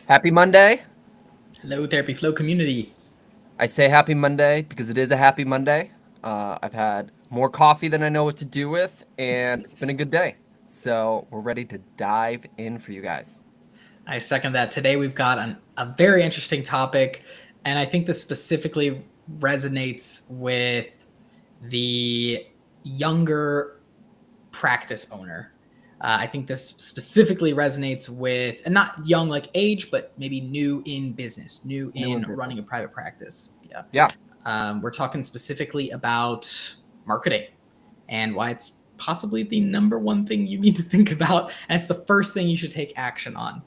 Happy Monday. Hello, Therapy Flow community. I say happy Monday because it is a happy Monday. I've had more coffee than I know what to do with, and it's been a good day. So we're ready to dive in for you guys. I second that. Today we've got a very interesting topic, and I think this specifically resonates with the younger practice owner. I think this specifically resonates with, and not young like age, but maybe new in business, new New in in running a business. private practice. Yeah. Yeah. We're talking specifically about marketing and why it's possibly the number one thing you need to think about. And it's the first thing you should take action on.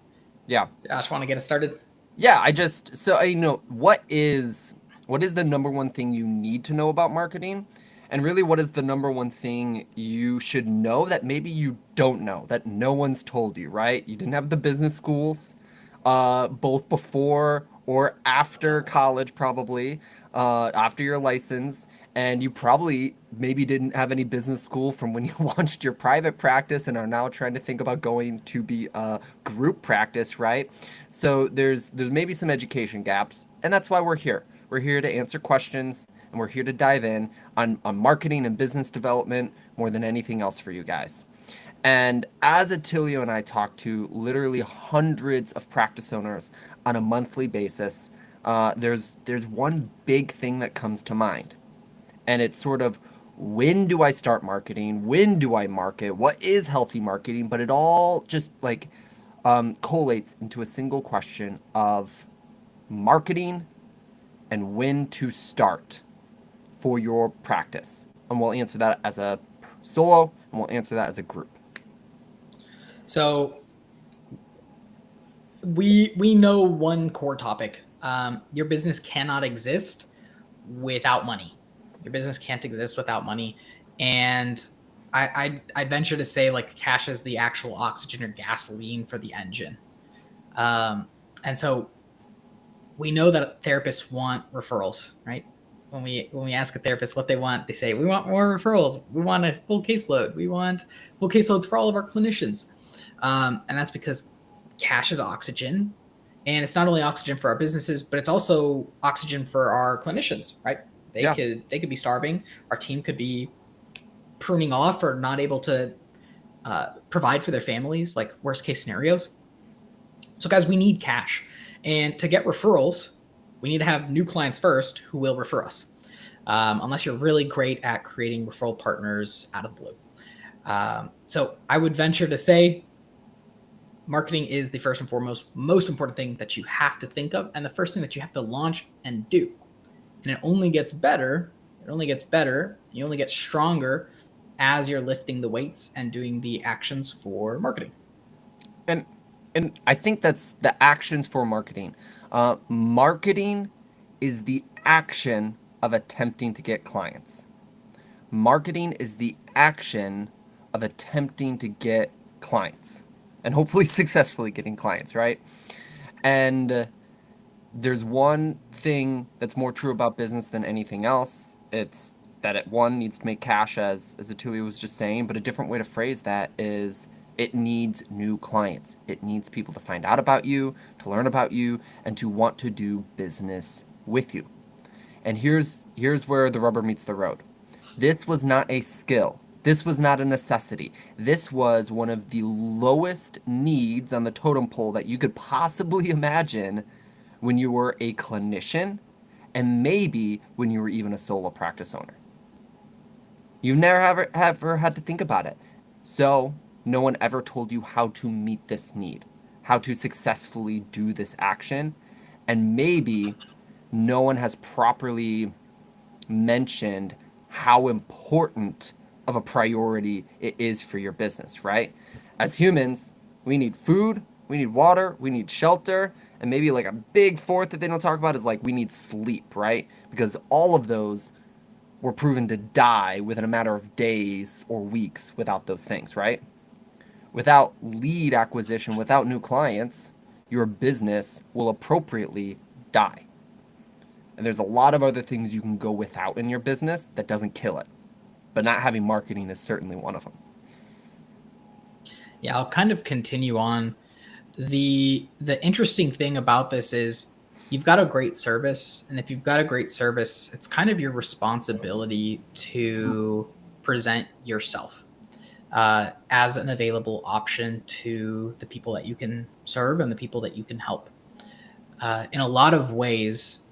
Yeah. Josh, want to get us started? Yeah. I know what is the number one thing you need to know about marketing? And really, what is the number one thing you should know that maybe you don't know, that no one's told you, right? You didn't have the business schools, both before or after college, probably, after your license. And you probably maybe didn't have any business school from when you launched your private practice and are now trying to think about going to be a group practice, right? So there's maybe some education gaps, and that's why we're here. We're here to answer questions, and we're here to dive in on marketing and business development more than anything else for you guys. And as Attilio and I talk to literally hundreds of practice owners on a monthly basis, there's one big thing that comes to mind, and it's sort of, when do I start marketing? When do I market? What is healthy marketing? But it all just like collates into a single question of marketing and when to start for your practice. And we'll answer that as a solo, and we'll answer that as a group. So we know one core topic. Your business cannot exist without money. Your business can't exist without money, and I venture to say like cash is the actual oxygen or gasoline for the engine. Um, and so we know that therapists want referrals, right? When we ask a therapist what they want, they say we want more referrals. We want a full caseload. We want full caseloads for all of our clinicians, and that's because cash is oxygen, and it's not only oxygen for our businesses, but it's also oxygen for our clinicians, right? They Yeah. could be starving. Our team could be pruning off or not able to provide for their families, like worst case scenarios. So, guys, we need cash. And to get referrals, we need to have new clients first who will refer us, unless you're really great at creating referral partners out of the blue. So, I would venture to say marketing is the first and foremost, most important thing that you have to think of, and the first thing that you have to launch and do. And it only gets better. It only gets better. You only get stronger as you're lifting the weights and doing the actions for marketing. And and I think that's the actions for marketing. Marketing is the action of attempting to get clients. Marketing is the action of attempting to get clients and hopefully successfully getting clients, right? And there's one thing that's more true about business than anything else. It's that it one needs to make cash, as Attilio was just saying, but a different way to phrase that is it needs new clients. It needs people to find out about you, to learn about you, and to want to do business with you. And here's where the rubber meets the road. This was not a skill. This was not a necessity. This was one of the lowest needs on the totem pole that you could possibly imagine when you were a clinician, and maybe when you were even a solo practice owner. You've never ever had to think about it. So no one ever told you how to meet this need, how to successfully do this action, and maybe no one has properly mentioned how important of a priority it is for your business, right? As humans, we need food, we need water, we need shelter, and maybe like a big fourth that they don't talk about is like we need sleep, right? Because all of those were proven to die within a matter of days or weeks without those things, right? Without lead acquisition, without new clients, your business will appropriately die. And there's a lot of other things you can go without in your business that doesn't kill it. But not having marketing is certainly one of them. Yeah, I'll kind of continue on The interesting thing about this is you've got a great service, and if you've got a great service, it's kind of your responsibility to present yourself as an available option to the people that you can serve and the people that you can help. In a lot of ways,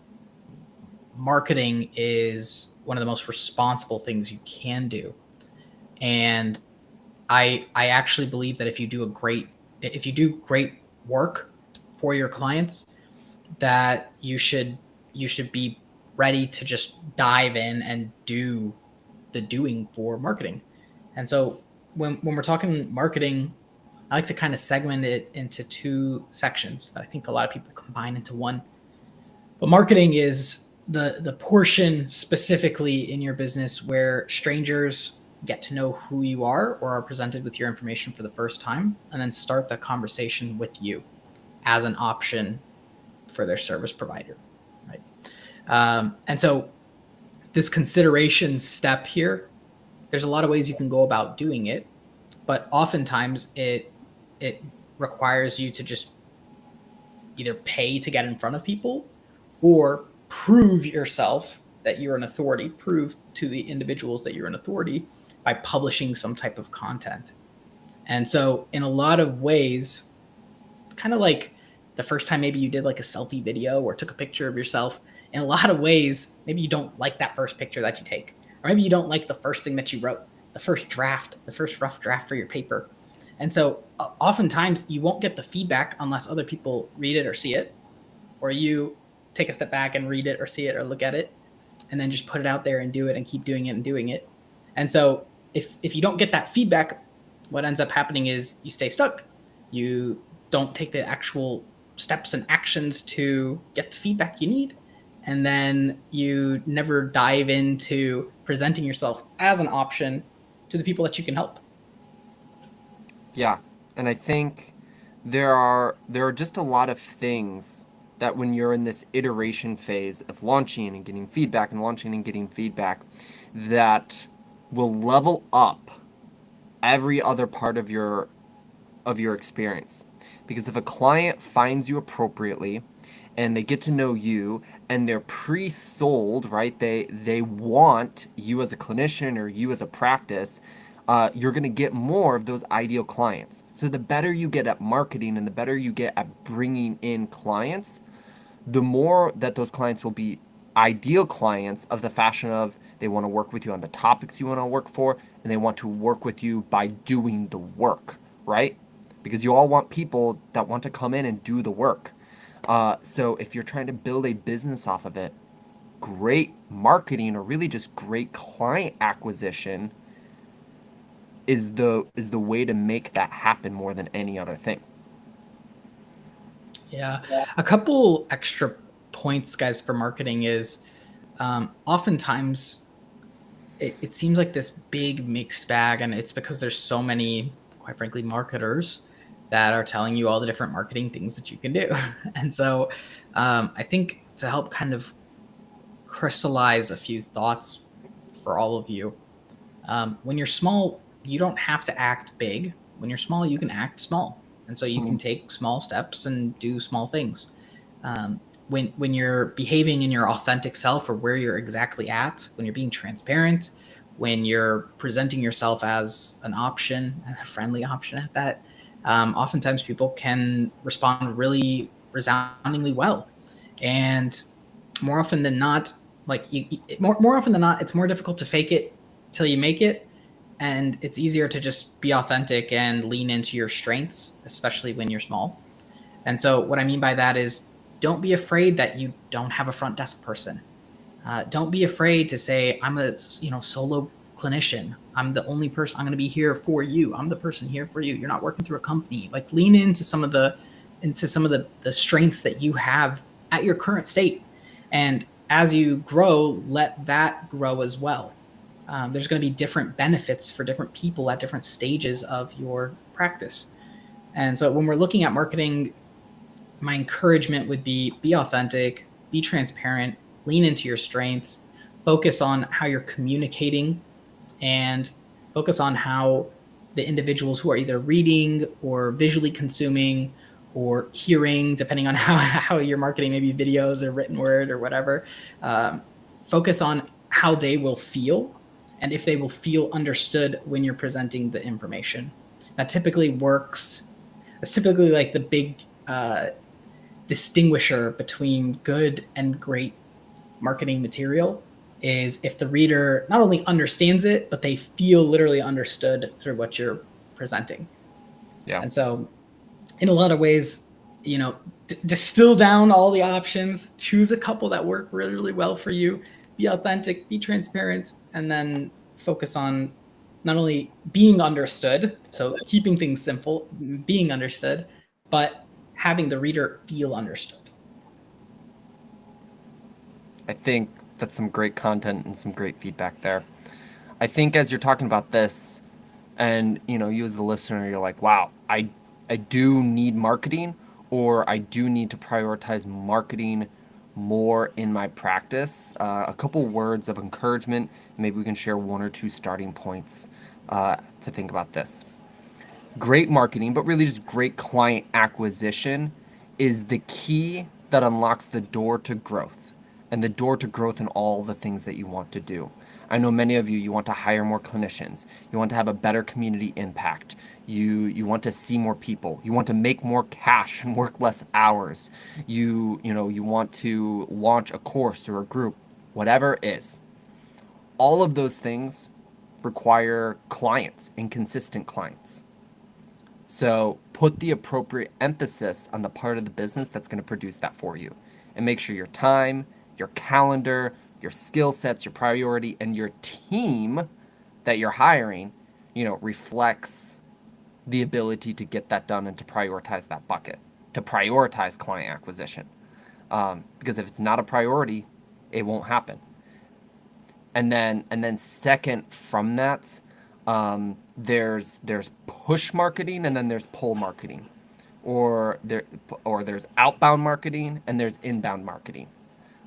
marketing is one of the most responsible things you can do. And I actually believe that if you do great work for your clients, that you should be ready to just dive in and do the doing for marketing. And so when we're talking marketing, I like to kind of segment it into two sections that I think a lot of people combine into one. But marketing is the portion specifically in your business where strangers get to know who you are or are presented with your information for the first time and then start the conversation with you as an option for their service provider, right? And so this consideration step here, there's a lot of ways you can go about doing it, but oftentimes it requires you to just either pay to get in front of people or prove yourself that you're an authority, prove to the individuals that you're an authority by publishing some type of content. And so in a lot of ways, kind of like the first time maybe you did like a selfie video or took a picture of yourself, in a lot of ways, maybe you don't like that first picture that you take, or maybe you don't like the first thing that you wrote, the first draft, the first rough draft for your paper. And so oftentimes you won't get the feedback unless other people read it or see it, or you take a step back and read it or see it or look at it, and then just put it out there and do it and keep doing it and doing it. And so if you don't get that feedback, what ends up happening is you stay stuck. You don't take the actual steps and actions to get the feedback you need. And then you never dive into presenting yourself as an option to the people that you can help. Yeah, and I think there are just a lot of things that when you're in this iteration phase of launching and getting feedback and launching and getting feedback that will level up every other part of your experience. Because if a client finds you appropriately and they get to know you and they're pre-sold, right? They want you as a clinician or you as a practice. You're going to get more of those ideal clients. So the better you get at marketing and the better you get at bringing in clients, the more that those clients will be ideal clients of the fashion of they want to work with you on the topics you want to work for and they want to work with you by doing the work, right? Because you all want people that want to come in and do the work. So if you're trying to build a business off of it, great marketing or really just great client acquisition is the way to make that happen more than any other thing. Yeah. A couple extra points, guys, for marketing is oftentimes it seems like this big mixed bag, and it's because there's so many, quite frankly, marketers that are telling you all the different marketing things that you can do. And so I think to help kind of crystallize a few thoughts for all of you, when you're small, you don't have to act big. When you're small, you can act small. And so you can take small steps and do small things. When you're behaving in your authentic self or where you're exactly at, when you're being transparent, when you're presenting yourself as an option, a friendly option at that, oftentimes people can respond really resoundingly well. And more often than not, more often than not, it's more difficult to fake it till you make it. And it's easier to just be authentic and lean into your strengths, especially when you're small. And so what I mean by that is don't be afraid that you don't have a front desk person. Don't be afraid to say, I'm a solo clinician. I'm the only person. I'm going to be here for you. I'm the person here for you. You're not working through a company. Like lean into some of the strengths that you have at your current state. And as you grow, let that grow as well. There's going to be different benefits for different people at different stages of your practice. And so when we're looking at marketing, my encouragement would be authentic, be transparent, lean into your strengths, focus on how you're communicating, and focus on how the individuals who are either reading or visually consuming or hearing, depending on how you're marketing, maybe videos or written word or whatever. Focus on how they will feel and if they will feel understood when you're presenting the information. That typically works. That's typically like the big distinguisher between good and great marketing material is if the reader not only understands it, but they feel literally understood through what you're presenting. Yeah. And so, in a lot of ways, distill down all the options, choose a couple that work really, really well for you, be authentic, be transparent, and then focus on not only being understood, so keeping things simple, being understood, but having the reader feel understood. I think that's some great content and some great feedback there. I think as you're talking about this, and you as the listener, you're like, wow, I do need marketing, or I do need to prioritize marketing more in my practice. A couple words of encouragement. Maybe we can share one or two starting points to think about this. Great marketing, but really just great client acquisition is the key that unlocks the door to growth and the door to growth in all the things that you want to do. I know many of you want to hire more clinicians. You want to have a better community impact. You want to see more people. You want to make more cash and work less hours. You want to launch a course or a group, whatever it is. All of those things require clients and consistent clients. So put the appropriate emphasis on the part of the business that's going to produce that for you. And make sure your time, your calendar, your skill sets, your priority, and your team that you're hiring, reflects the ability to get that done and to prioritize that bucket, to prioritize client acquisition. Because if it's not a priority, it won't happen. And then second from that, there's push marketing and then there's pull marketing, or there's outbound marketing and there's inbound marketing.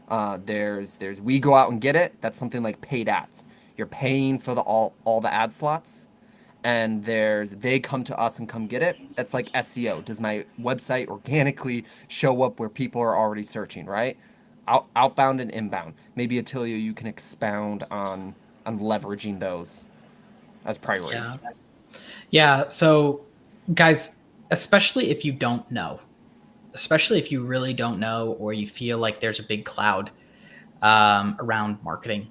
There's we go out and get it. That's something like paid ads. You're paying for all the ad slots, and there's they come to us and come get it. That's like SEO. Does my website organically show up where people are already searching, right? Outbound and inbound. Maybe Attilio, you can expound on leveraging those as priorities. Yeah. So, guys, especially if you don't know, especially if you really don't know, or you feel like there's a big cloud around marketing,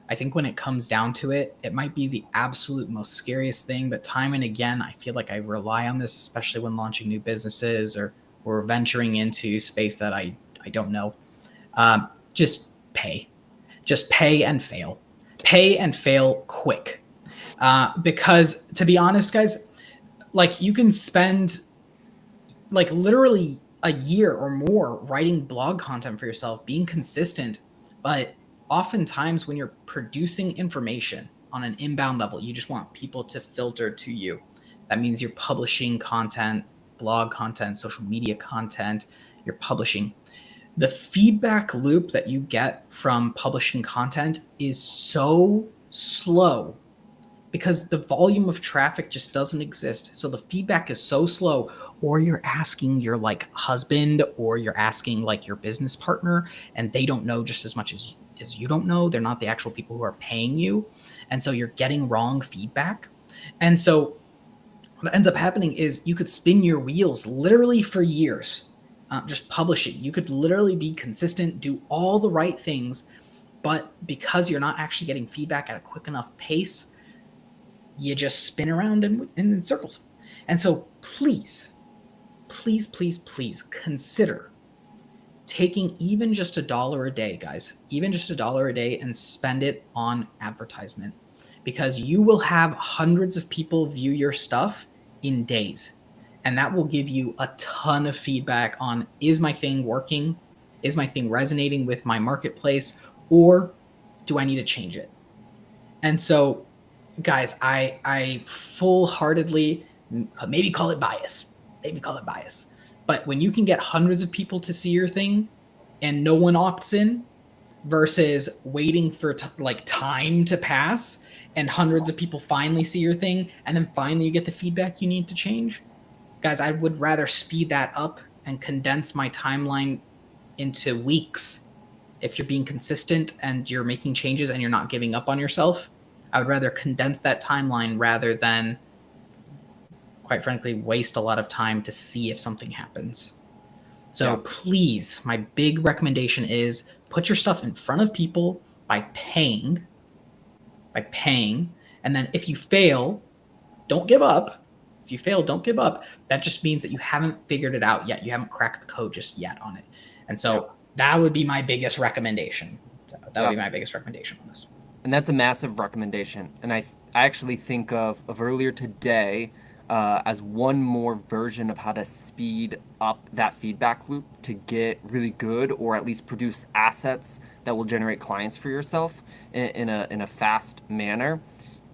I think when it comes down to it, it might be the absolute most scariest thing. But time and again, I feel like I rely on this, especially when launching new businesses or venturing into space that I don't know. Just pay. Just pay and fail. Pay and fail quick. Because to be honest, guys, like you can spend like literally a year or more writing blog content for yourself, being consistent, but oftentimes when you're producing information on an inbound level, you just want people to filter to you. That means you're publishing content, blog content, social media content, you're publishing. The feedback loop that you get from publishing content is so slow because the volume of traffic just doesn't exist. So the feedback is so slow, or you're asking your like husband or you're asking like your business partner and they don't know just as much as you don't know. They're not the actual people who are paying you. And so you're getting wrong feedback. And so what ends up happening is you could spin your wheels literally for years, just publishing. You could literally be consistent, do all the right things, but because you're not actually getting feedback at a quick enough pace, you just spin around in circles. And so please, please, please, please consider taking even just $1 a day, guys, even just $1 a day and spend it on advertisement, because you will have hundreds of people view your stuff in days. And that will give you a ton of feedback on, is my thing working? Is my thing resonating with my marketplace? Or do I need to change it? And so, guys, I full-heartedly, maybe call it bias, but when you can get hundreds of people to see your thing and no one opts in versus waiting for time to pass and hundreds of people finally see your thing and then finally you get the feedback you need to change, guys, I would rather speed that up and condense my timeline into weeks. If you're being consistent and you're making changes and you're not giving up on yourself, I would rather condense that timeline rather than, quite frankly, waste a lot of time to see if something happens. So please, my big recommendation is put your stuff in front of people by paying. And then if you fail, don't give up. If you fail, don't give up. That just means that you haven't figured it out yet. You haven't cracked the code just yet on it. And so that would be my biggest recommendation. That would be my biggest recommendation on this. And that's a massive recommendation. And I actually think of earlier today as one more version of how to speed up that feedback loop to get really good, or at least produce assets that will generate clients for yourself in a fast manner.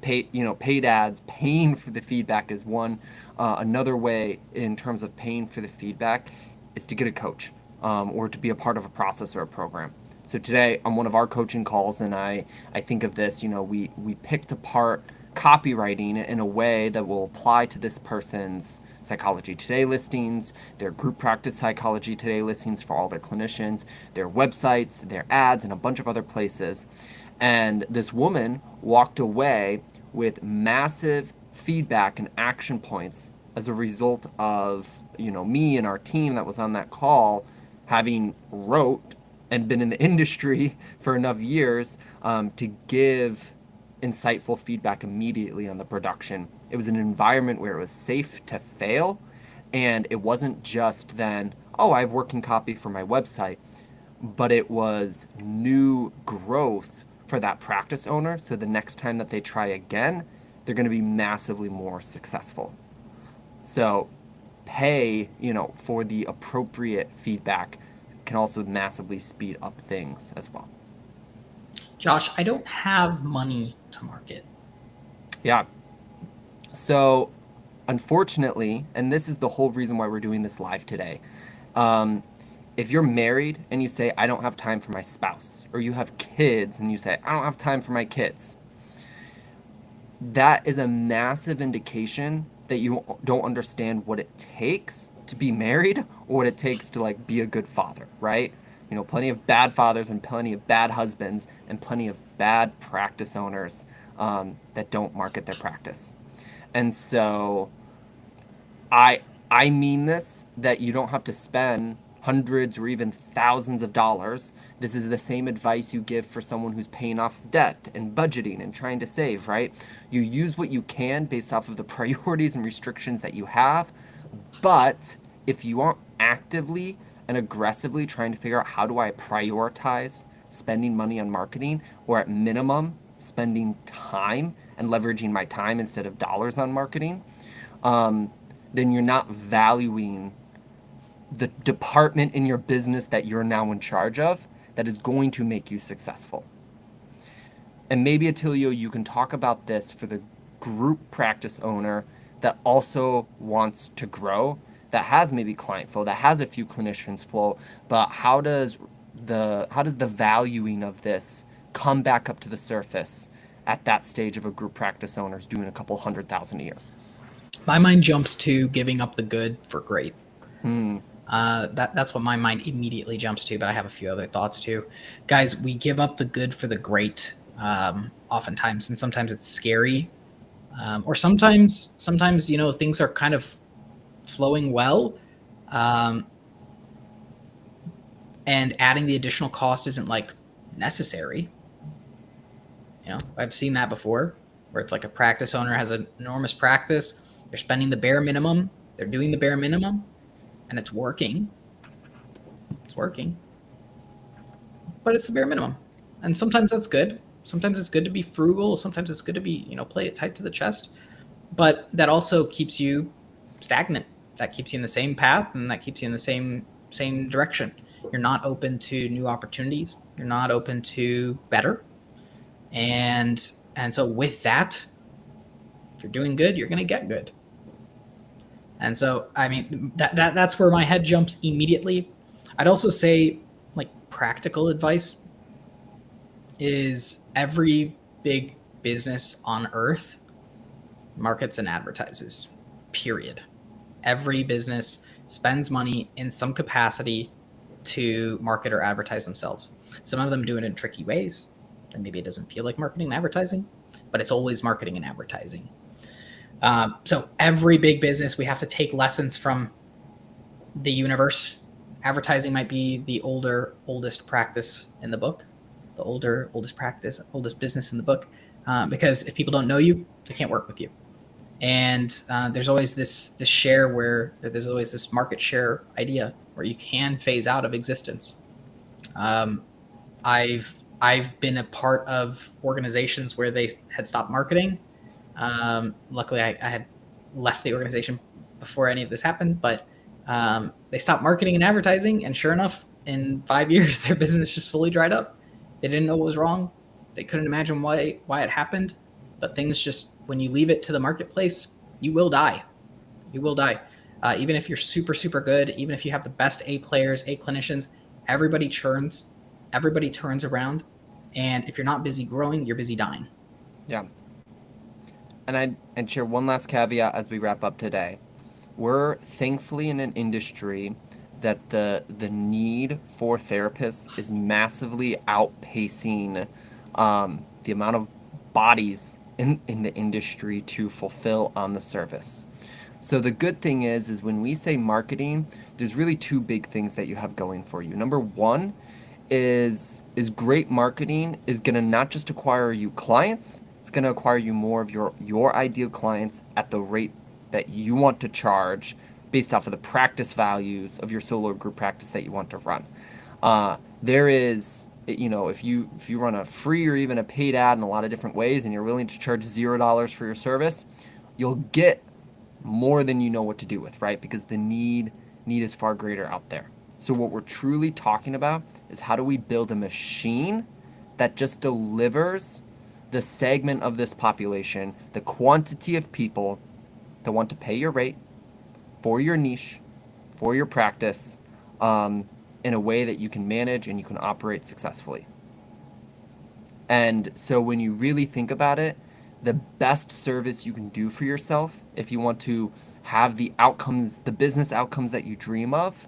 Paid ads, paying for the feedback is one. Another way in terms of paying for the feedback is to get a coach, or to be a part of a process or a program. So today on one of our coaching calls, and I think of this, we picked apart copywriting in a way that will apply to this person's Psychology Today listings, their group practice Psychology Today listings for all their clinicians, their websites, their ads, and a bunch of other places. And this woman walked away with massive feedback and action points as a result of, me and our team that was on that call having wrote and been in the industry for enough years to give insightful feedback immediately on the production. It was an environment where it was safe to fail, and it wasn't just then, oh, I have working copy for my website, but it was new growth for that practice owner. So the next time that they try again, they're going to be massively more successful. So pay, for the appropriate feedback can also massively speed up things as well. Josh, I don't have money to market. Yeah. So unfortunately, and this is the whole reason why we're doing this live today, if you're married and you say, I don't have time for my spouse, or you have kids and you say, I don't have time for my kids, that is a massive indication that you don't understand what it takes to be married, or what it takes to be a good father, right? Plenty of bad fathers and plenty of bad husbands and plenty of bad practice owners that don't market their practice. And so I mean this, that you don't have to spend hundreds or even thousands of dollars. This is the same advice you give for someone who's paying off debt and budgeting and trying to save, right? You use what you can based off of the priorities and restrictions that you have. But if you aren't actively and aggressively trying to figure out, how do I prioritize spending money on marketing, or at minimum spending time and leveraging my time instead of dollars on marketing, then you're not valuing the department in your business that you're now in charge of that is going to make you successful. And maybe, Attilio, you can talk about this for the group practice owner that also wants to grow, that has maybe client flow, that has a few clinicians flow, but how does the valuing of this come back up to the surface at that stage of a group practice owner's doing a couple $100,000 a year? My mind jumps to giving up the good for great. That's what my mind immediately jumps to, but I have a few other thoughts too. Guys, we give up the good for the great oftentimes, and sometimes it's scary, or sometimes things are kind of flowing well, and adding the additional cost isn't necessary. I've seen that before, where it's a practice owner has an enormous practice, they're spending the bare minimum, they're doing the bare minimum, and it's working. But it's the bare minimum. And sometimes that's good. Sometimes it's good to be frugal. Sometimes it's good to be, play it tight to the chest. But that also keeps you stagnant. That keeps you in the same path, and that keeps you in the same direction. You're not open to new opportunities. You're not open to better. And so with that, if you're doing good, you're going to get good. And so, that's where my head jumps immediately. I'd also say, practical advice is every big business on earth markets and advertises, period. Every business spends money in some capacity to market or advertise themselves. Some of them do it in tricky ways, and maybe it doesn't feel like marketing and advertising, but it's always marketing and advertising. So every big business, we have to take lessons from the universe. Advertising might be the oldest practice in the book, the oldest practice, oldest business in the book, because if people don't know you, they can't work with you. And there's always this share where there's always this market share idea where you can phase out of existence. Um, I've been a part of organizations where they had stopped marketing. Luckily, I had left the organization before any of this happened, but they stopped marketing and advertising, and sure enough, in 5 years, their business just fully dried up. They didn't know what was wrong. They couldn't imagine why it happened. But things just, when you leave it to the marketplace, you will die. You will die. Even if you're super, super good, even if you have the best A players, A clinicians, everybody churns, everybody turns around. And if you're not busy growing, you're busy dying. Yeah. And I'd share one last caveat as we wrap up today. We're thankfully in an industry that the need for therapists is massively outpacing the amount of bodies in the industry to fulfill on the service. So the good thing is when we say marketing, there's really two big things that you have going for you. Number one is great marketing is going to not just acquire you clients, it's going to acquire you more of your ideal clients at the rate that you want to charge based off of the practice values of your solo group practice that you want to run. There is, if you run a free or even a paid ad in a lot of different ways and you're willing to charge $0 for your service, you'll get more than you know what to do with, right? Because the need is far greater out there. So what we're truly talking about is how do we build a machine that just delivers the segment of this population, the quantity of people that want to pay your rate for your niche, for your practice, in a way that you can manage and you can operate successfully. And so when you really think about it, the best service you can do for yourself, if you want to have the outcomes, the business outcomes that you dream of,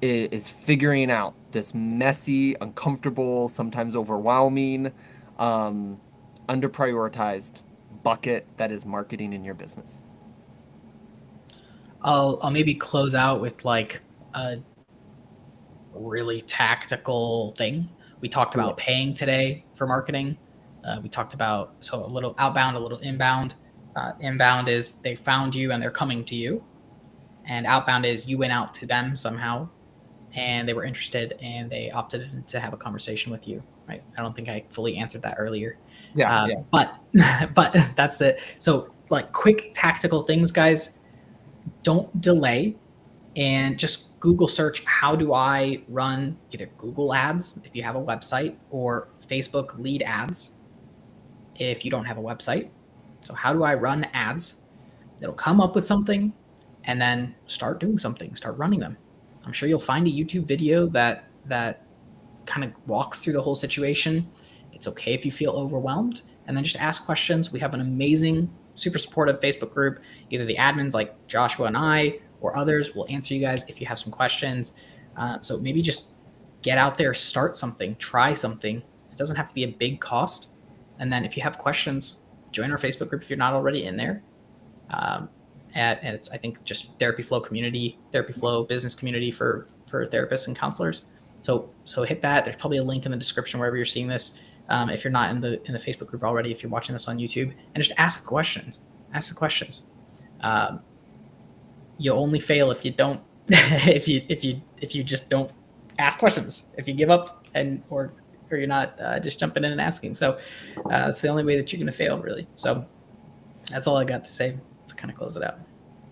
is figuring out this messy, uncomfortable, sometimes overwhelming, under prioritized bucket that is marketing in your business. I'll maybe close out with like a really tactical thing. We talked about paying today for marketing. We talked about a little outbound, a little inbound. Inbound is they found you and they're coming to you, and outbound is you went out to them somehow and they were interested and they opted to have a conversation with you. Right? I don't think I fully answered that earlier. Yeah. But that's it. So like quick tactical things, guys. Don't delay and just Google search how do I run either Google ads if you have a website or Facebook lead ads if you don't have a website. So how do I run ads? It'll come up with something and then start doing something, start running them. I'm sure you'll find a YouTube video that kind of walks through the whole situation. It's okay if you feel overwhelmed, and then just ask questions. We have an amazing, super supportive Facebook group. Either the admins like Joshua and I or others will answer you guys if you have some questions. So maybe just get out there, start something, try something. It doesn't have to be a big cost. And then if you have questions, join our Facebook group if you're not already in there. And it's, I think, just Therapy Flow community, Therapy Flow business community for therapists and counselors. So hit that. There's probably a link in the description wherever you're seeing this. If you're not in the Facebook group already, if you're watching this on YouTube, and just ask a question. Ask the questions. You'll only fail if you don't if you just don't ask questions. If you give up or you're not just jumping in and asking. So it's the only way that you're going to fail, really. So that's all I got to say to kind of close it out.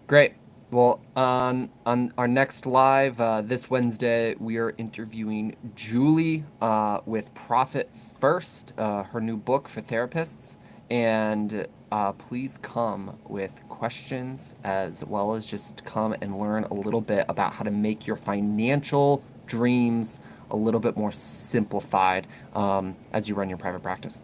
Great. Well, on our next live this Wednesday, we are interviewing Julie with Profit First, her new book for therapists. And please come with questions as well as just come and learn a little bit about how to make your financial dreams a little bit more simplified as you run your private practice.